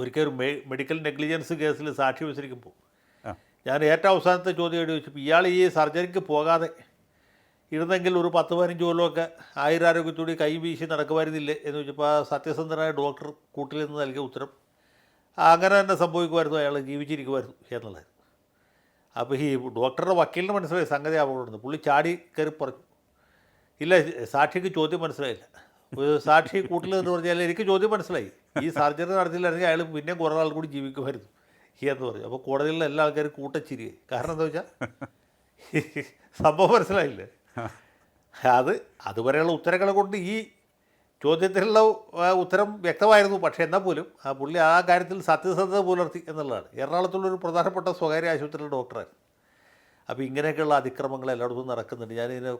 ഒരിക്കൽ ഒരു medical negligence കേസിൽ സാക്ഷി മത്സരിക്കുമ്പോൾ ഞാൻ ഏറ്റവും അവസാനത്തെ ചോദ്യം ചോദിച്ചപ്പോൾ ഇയാൾ ഈ സർജറിക്ക് പോകാതെ ഇരുന്നെങ്കിൽ ഒരു 10-15 കൊല്ലമൊക്കെ ആയുരാരോഗ്യത്തോടെ കൈ വീശി നടക്കുമായിരുന്നില്ലേ എന്ന് ചോദിച്ചപ്പോൾ ആ സത്യസന്ധനായ ഡോക്ടർ കൂട്ടിൽ നിന്ന് നൽകിയ ഉത്തരം അങ്ങനെ തന്നെ സംഭവിക്കുമായിരുന്നു, അയാൾ ജീവിച്ചിരിക്കുമായിരുന്നു എന്നുള്ളത്. അപ്പോൾ ഈ ഡോക്ടറുടെ വക്കീലിന് മനസ്സിലായി സംഗതി ആവുകയാണെന്ന്. പുള്ളി ചാടി കയറി പറഞ്ഞു, ഇല്ല സാക്ഷിക്ക് ചോദ്യം മനസ്സിലായില്ല. ഒരു സാക്ഷി കൂട്ടിൽ എന്ന് പറഞ്ഞാൽ എനിക്ക് ചോദ്യം മനസ്സിലായി, ഈ സർജറി നടത്തിയില്ലായിരുന്നെങ്കിൽ അയാൾ പിന്നെ കുറേ ആൾ കൂടി ജീവിക്കുമായിരുന്നു എന്ന് പറഞ്ഞു. അപ്പോൾ കോടതിയിലുള്ള എല്ലാ ആൾക്കാരും കൂട്ടച്ചിരിയായി. കാരണം എന്താ വെച്ചാൽ സംഭവം മനസ്സിലായില്ലേ. അതുവരെയുള്ള ഉത്തരങ്ങളെ കൊണ്ട് ഈ ചോദ്യത്തിലുള്ള ഉത്തരം വ്യക്തമായിരുന്നു. പക്ഷേ എന്നാൽ പോലും ആ പുള്ളി ആ കാര്യത്തിൽ സത്യസന്ധത പുലർത്തി എന്നുള്ളതാണ്. എറണാകുളത്തുള്ളൊരു പ്രധാനപ്പെട്ട സ്വകാര്യ ആശുപത്രിയിലെ ഡോക്ടറായിരുന്നു. അപ്പോൾ ഇങ്ങനെയൊക്കെയുള്ള അതിക്രമങ്ങൾ എല്ലായിടത്തും നടക്കുന്നുണ്ട്. ഞാനിതിനെ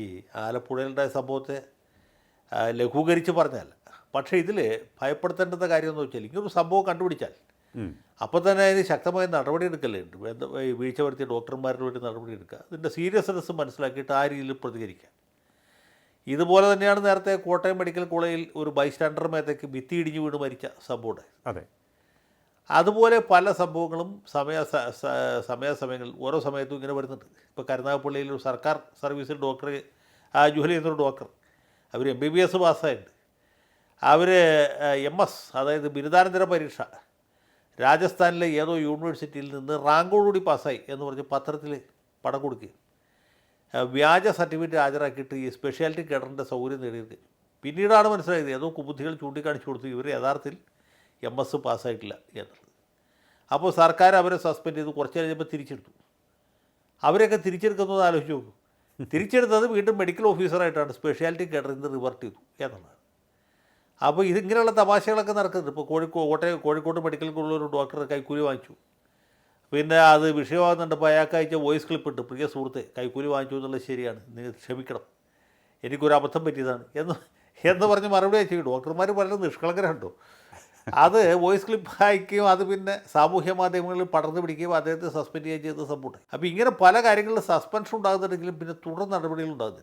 ഈ ആലപ്പുഴയിലുണ്ടായ സംഭവത്തെ ലഘൂകരിച്ച് പറഞ്ഞല്ല. പക്ഷേ ഇതിൽ ഭയപ്പെടുത്തേണ്ടുന്ന കാര്യം എന്ന് വെച്ചാൽ ഇങ്ങനൊരു സംഭവം കണ്ടുപിടിച്ചാൽ അപ്പോൾ തന്നെ അതിന് ശക്തമായ നടപടി എടുക്കല്ലേ ഉണ്ട്. വീഴ്ച വരുത്തിയ ഡോക്ടർമാരുടെ വേണ്ടി നടപടി എടുക്കുക, അതിൻ്റെ സീരിയസ്നെസ് മനസ്സിലാക്കിയിട്ട് ആ രീതിയിൽ പ്രതികരിക്കുക. ഇതുപോലെ തന്നെയാണ് നേരത്തെ കോട്ടയം മെഡിക്കൽ കോളേജിൽ ഒരു ബൈസ്റ്റാൻഡർ മേത്തേക്ക് ഭിത്തി ഇടിഞ്ഞു വീണ് മരിച്ച സംഭവം. അതെ, അതുപോലെ പല സംഭവങ്ങളും സമയാസമയങ്ങളിൽ ഓരോ സമയത്തും ഇങ്ങനെ വരുന്നുണ്ട്. ഇപ്പോൾ കരുനാഗപ്പള്ളിയിൽ ഒരു സർക്കാർ സർവീസിൽ ജോലി ചെയ്യുന്നൊരു ഡോക്ടർ, അവർ MBBS പാസ്സായിട്ടുണ്ട്. അവർ MS അതായത് ബിരുദാനന്തര പരീക്ഷ രാജസ്ഥാനിലെ ഏതോ യൂണിവേഴ്സിറ്റിയിൽ നിന്ന് റാങ്കോടുകൂടി പാസ്സായി എന്ന് പറഞ്ഞ് പത്രത്തിൽ പടം കൊടുക്കുകയും വ്യാജ സർട്ടിഫിക്കറ്റ് ഹാജരാക്കിയിട്ട് ഈ സ്പെഷ്യാലിറ്റി കേഡറിൻ്റെ സൗകര്യം നേടിയത്. പിന്നീടാണ് മനസ്സിലായത് ഏതോ കുബുദ്ധികൾ ചൂണ്ടിക്കാണിച്ചു കൊടുത്തു ഇവർ യഥാർത്ഥത്തിൽ MS പാസ്സായിട്ടില്ല എന്നുള്ളത്. അപ്പോൾ സർക്കാർ അവരെ സസ്പെൻഡ് ചെയ്ത് കുറച്ച് കഴിഞ്ഞപ്പോൾ തിരിച്ചെടുത്തു. അവരെയൊക്കെ തിരിച്ചെടുക്കുന്നത് ആലോചിച്ച് നോക്കും. തിരിച്ചെടുത്തത് വീണ്ടും മെഡിക്കൽ ഓഫീസറായിട്ടാണ്, സ്പെഷ്യാലിറ്റി കേഡറിൽ നിന്ന് റിവർട്ട് ചെയ്തു എന്നുള്ളതാണ്. അപ്പോൾ ഇതിങ്ങനെയുള്ള തമാശകളൊക്കെ നടക്കുന്നുണ്ട്. ഇപ്പോൾ കോഴിക്കോട് മെഡിക്കൽ കോളേജിൽ ഒരു ഡോക്ടറെ കൈക്കൂലി വാങ്ങിച്ചു, പിന്നെ അത് വിഷയമാകുന്നുണ്ടപ്പോൾ അയാൾക്ക് അയച്ച വോയിസ് ക്ലിപ്പ് ഉണ്ട്, പ്രിയ സുഹൃത്തെ കൈക്കൂലി വാങ്ങിച്ചു എന്നുള്ളത് ശരിയാണ്, നിങ്ങൾ ക്ഷമിക്കണം, എനിക്കൊരു അബദ്ധം പറ്റിയതാണ് എന്ന് പറഞ്ഞ് മറുപടി അയച്ചു. ഡോക്ടർമാർ പലരും നിഷ്കളങ്കരുണ്ടോ. അത് വോയിസ് ക്ലിപ്പ് അയക്കുകയും അത് പിന്നെ സാമൂഹ്യ മാധ്യമങ്ങളിൽ പടർന്നു പിടിക്കുകയും അദ്ദേഹത്തെ സസ്പെൻഡ് ചെയ്യുകയും ചെയ്ത സംഭവം. അപ്പോൾ ഇങ്ങനെ പല കാര്യങ്ങളിലും സസ്പെൻഷൻ ഉണ്ടാകുന്നുണ്ടെങ്കിലും പിന്നെ തുടർ നടപടികൾ ഉണ്ടാകുന്നില്ല.